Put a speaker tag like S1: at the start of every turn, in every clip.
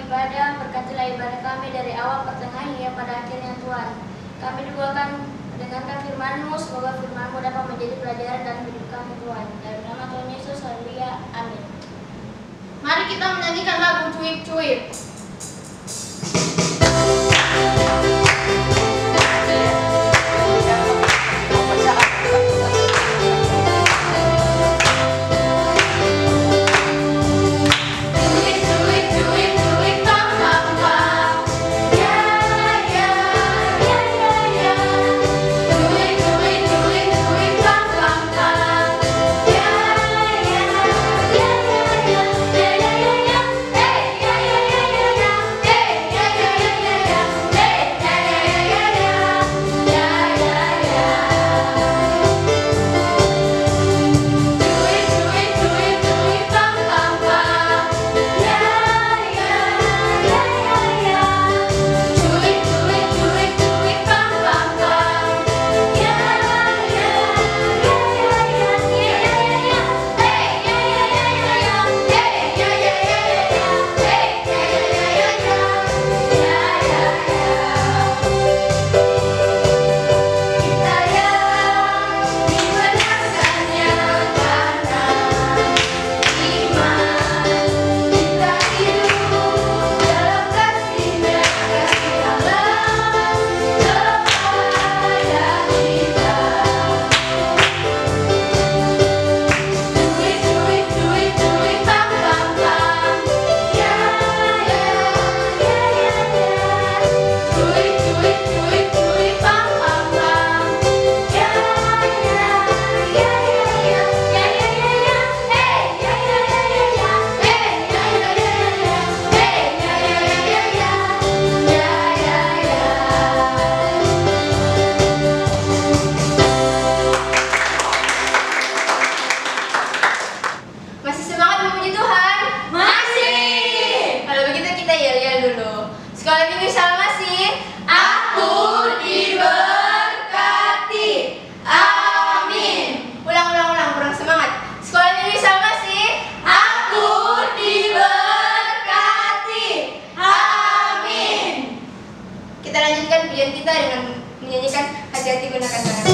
S1: ibadah, berkatilah ibadah kami dari awal, pertengahan, hingga pada akhirnya Tuhan. Kami juga akan mendengarkan firman-Mu, semoga firman-Mu dapat menjadi pelajaran dalam hidup kami Tuhan. Dalam nama Tuhan Yesus, haleluya, amin.
S2: Mari kita menyanyikan lagu Cuip-Cuip. Kita dengan menyanyikan Hati-Hati Gunakan Tangan.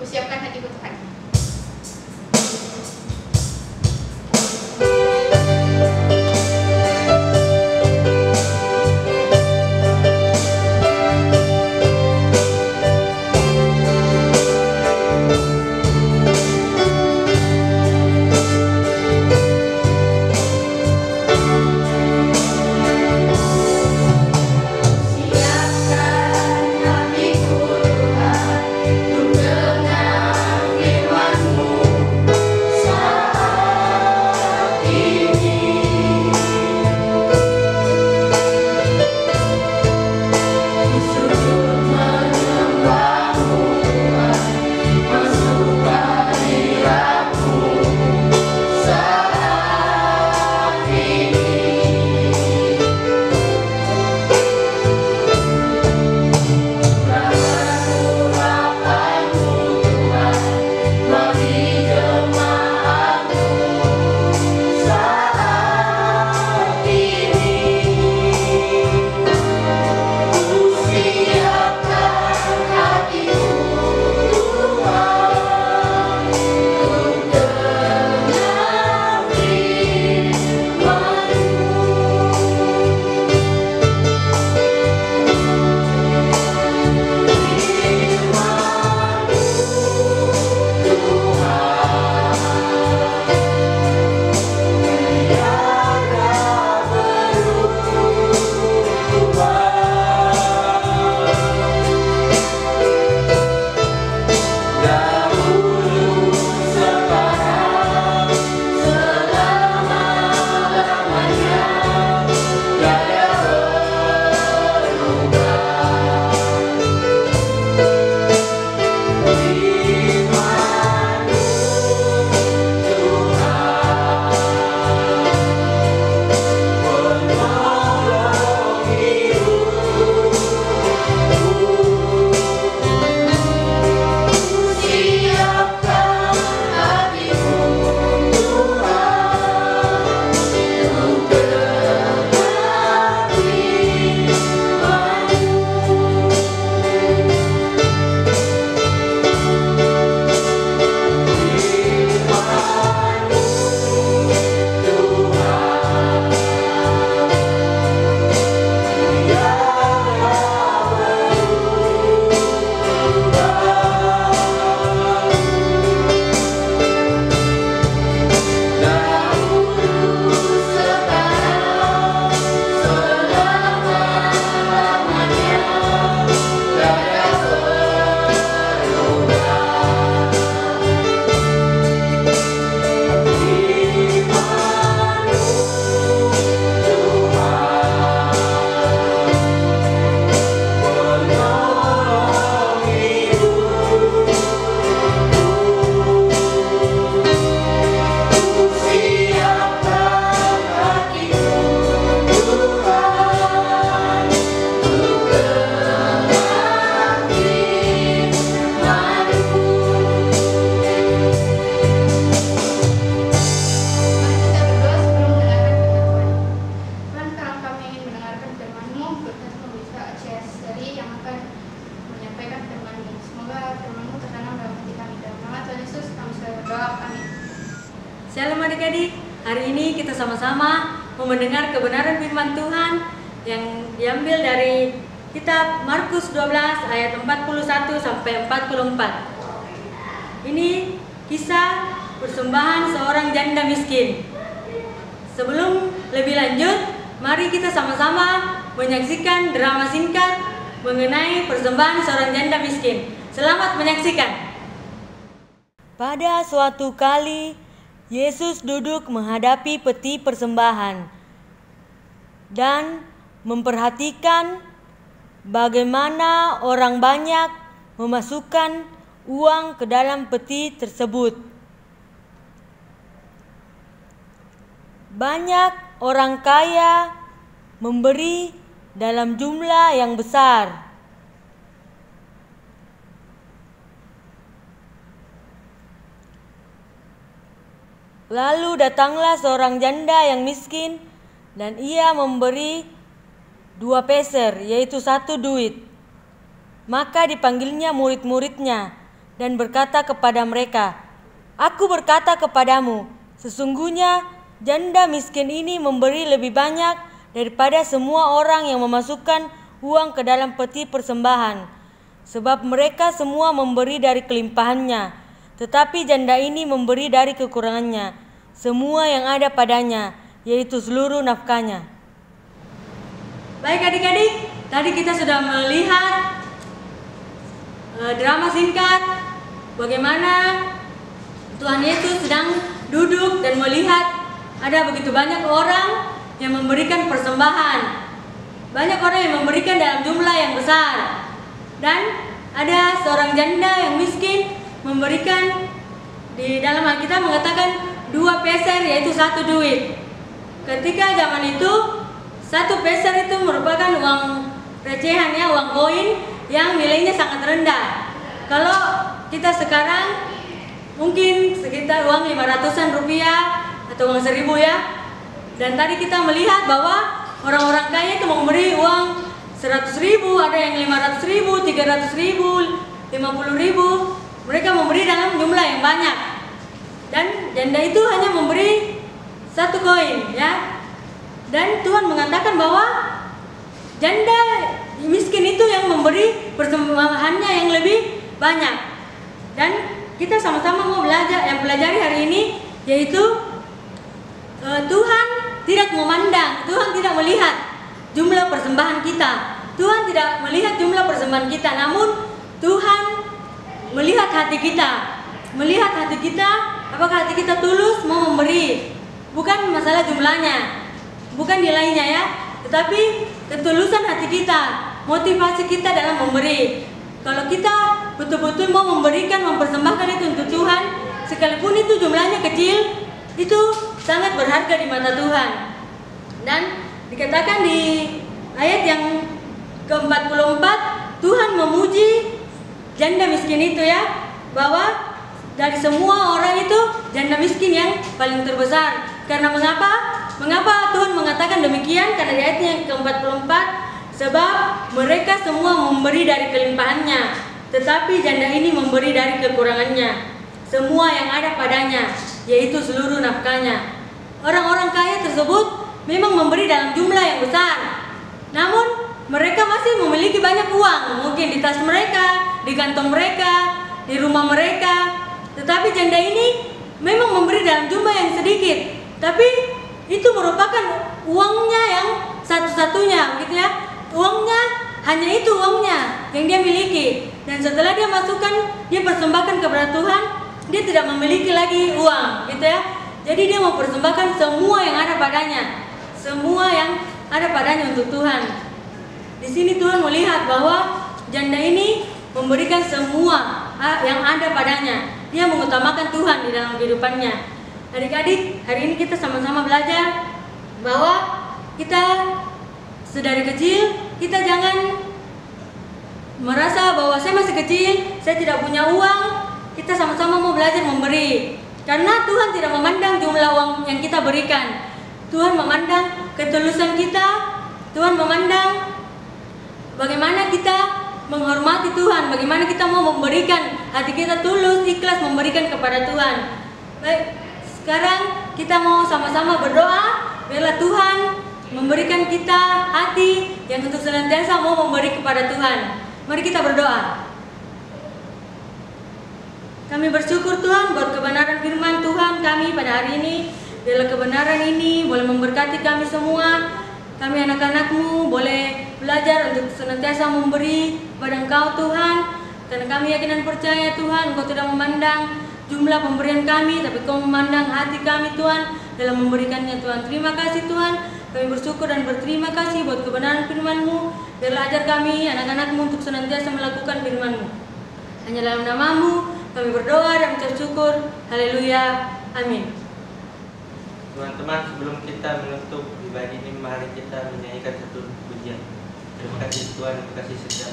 S2: Kusiapkan hatiku Tuhan.
S3: Siapkan hatiku Tuhan, untuk dengar firman Shalom adik-adik, hari ini kita sama-sama mau mendengar kebenaran firman Tuhan yang diambil dari kitab Markus 12 ayat 41 sampai 44. Ini kisah persembahan seorang janda miskin. Sebelum lebih lanjut, mari kita sama-sama menyaksikan drama singkat mengenai persembahan seorang janda miskin. Selamat menyaksikan. Pada suatu kali, Yesus duduk menghadapi peti persembahan dan memperhatikan bagaimana orang banyak memasukkan uang ke dalam peti tersebut. Banyak orang kaya memberi dalam jumlah yang besar. Lalu datanglah seorang janda yang miskin dan ia memberi 2 peser, yaitu 1 duit. Maka dipanggilnya murid-muridnya dan berkata kepada mereka, "Aku berkata kepadamu, sesungguhnya janda miskin ini memberi lebih banyak daripada semua orang yang memasukkan uang ke dalam peti persembahan. Sebab mereka semua memberi dari kelimpahannya, tetapi janda ini memberi dari kekurangannya, semua yang ada padanya, yaitu seluruh nafkahnya." Baik adik-adik, tadi kita sudah melihat drama singkat bagaimana Tuhan Yesus sedang duduk dan melihat ada begitu banyak orang yang memberikan persembahan. Banyak orang yang memberikan dalam jumlah yang besar. Dan ada seorang janda yang miskin memberikan, di dalam Alkitab mengatakan 2 peser, yaitu 1 duit. Ketika zaman itu 1 peser itu merupakan uang recehan, ya, uang koin yang nilainya sangat rendah. Kalau kita sekarang mungkin sekitar uang 500-an rupiah atau uang 1000, ya. Dan tadi kita melihat bahwa orang-orang kaya itu memberi uang 100.000, ada yang 500.000, 300.000, 50.000. Mereka memberi dalam jumlah yang banyak. Dan janda itu hanya memberi 1 koin, ya. Dan Tuhan mengatakan bahwa janda miskin itu yang memberi persembahannya yang lebih banyak. Dan kita sama-sama mau pelajari hari ini, yaitu Tuhan tidak memandang, Tuhan tidak melihat jumlah persembahan kita. Tuhan tidak melihat jumlah persembahan kita, namun Tuhan melihat hati kita. Melihat hati kita, apakah hati kita tulus mau memberi. Bukan masalah jumlahnya, bukan nilainya, ya, tetapi ketulusan hati kita, motivasi kita dalam memberi. Kalau kita betul-betul mau memberikan, mempersembahkan itu untuk Tuhan, sekalipun itu jumlahnya kecil, itu sangat berharga di mata Tuhan. Dan dikatakan di ayat yang ke-44, Tuhan memuji janda miskin itu, ya, bahwa dari semua orang itu janda miskin yang paling terbesar. Karena mengapa Tuhan mengatakan demikian? Karena di ayat yang ke-44, sebab mereka semua memberi dari kelimpahannya, tetapi janda ini memberi dari kekurangannya, semua yang ada padanya, yaitu seluruh nafkahnya. Orang-orang kaya tersebut memang memberi dalam jumlah yang besar, namun mereka masih memiliki banyak uang, mungkin di tas mereka, di kantong mereka, di rumah mereka. Tetapi janda ini memang memberi dalam jumlah yang sedikit, tapi itu merupakan uangnya yang satu-satunya, gitu, ya. Uangnya hanya itu, uangnya yang dia miliki. Dan setelah dia masukkan, dia persembahkan kepada Tuhan, dia tidak memiliki lagi uang, gitu, ya. Jadi dia mau persembahkan semua yang ada padanya, semua yang ada padanya untuk Tuhan. Di sini Tuhan melihat bahwa janda ini memberikan semua yang ada padanya. Dia mengutamakan Tuhan di dalam kehidupannya. Adik-adik, hari ini kita sama-sama belajar bahwa kita sedari kecil, kita jangan merasa bahwa saya masih kecil, saya tidak punya uang. Kita sama-sama mau belajar memberi. Karena Tuhan tidak memandang jumlah uang yang kita berikan. Tuhan memandang ketulusan kita. Tuhan memandang bagaimana kita menghormati Tuhan, bagaimana kita mau memberikan, hati kita tulus, ikhlas memberikan kepada Tuhan. Baik, Sekarang kita mau sama-sama berdoa, biarlah Tuhan memberikan kita hati yang untuk senantiasa mau memberi kepada Tuhan. Mari kita berdoa. Kami bersyukur Tuhan buat kebenaran firman Tuhan kami pada hari ini. Biarlah kebenaran ini boleh memberkati kami semua. Kami anak-anak-Mu boleh belajar untuk senantiasa memberi kepada Engkau Tuhan. Karena kami yakin dan percaya Tuhan, Engkau tidak memandang jumlah pemberian kami, tapi Engkau memandang hati kami Tuhan dalam memberikannya Tuhan. Terima kasih Tuhan, kami bersyukur dan berterima kasih buat kebenaran firman-Mu. Biarlah ajar kami anak-anak-Mu untuk senantiasa melakukan firman-Mu. Hanya dalam nama-Mu kami berdoa dan mengucap syukur. Haleluya. Amin.
S4: Teman-teman, sebelum kita menutup ibadah ini, mari kita menyanyikan satu pujian. Terima kasih Tuhan, terima kasih setia.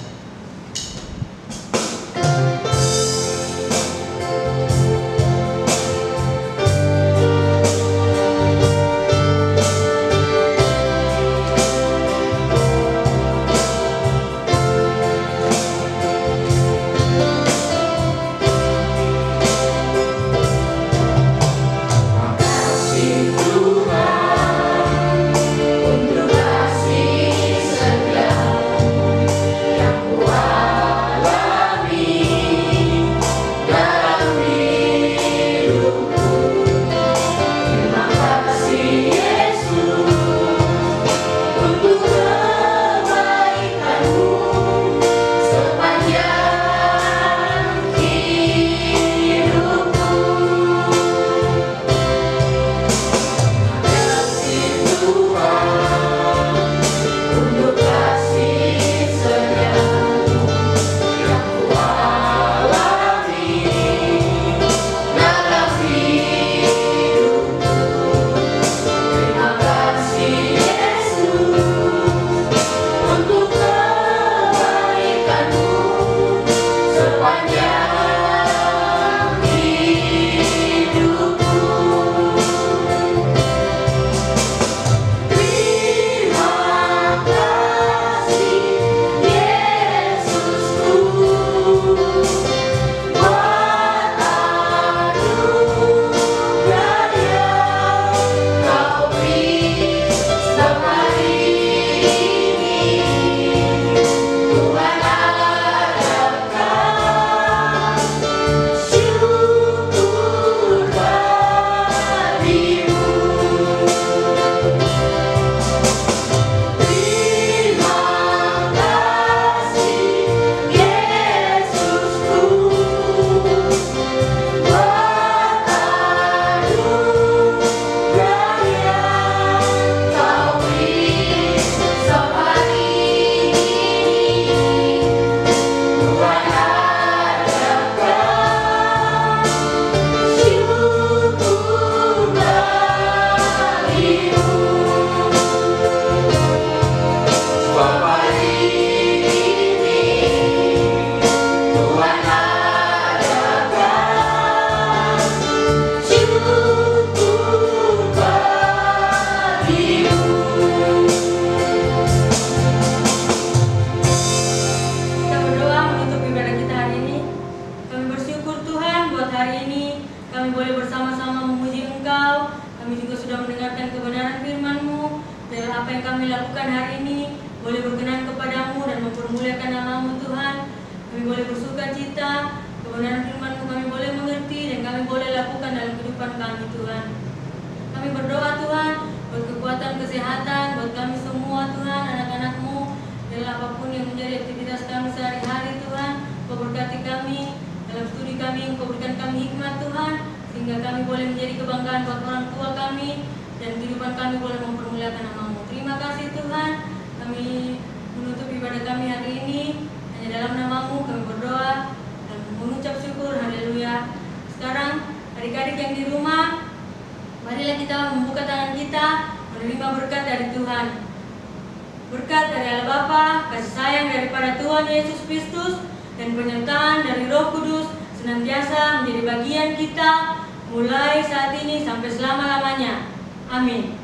S3: Berkat dari Allah Bapa, kasih sayang daripada Tuhan Yesus Kristus, dan penyertaan dari Roh Kudus senantiasa menjadi bagian kita mulai saat ini sampai selama-lamanya. Amin.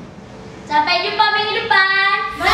S1: Sampai jumpa minggu depan.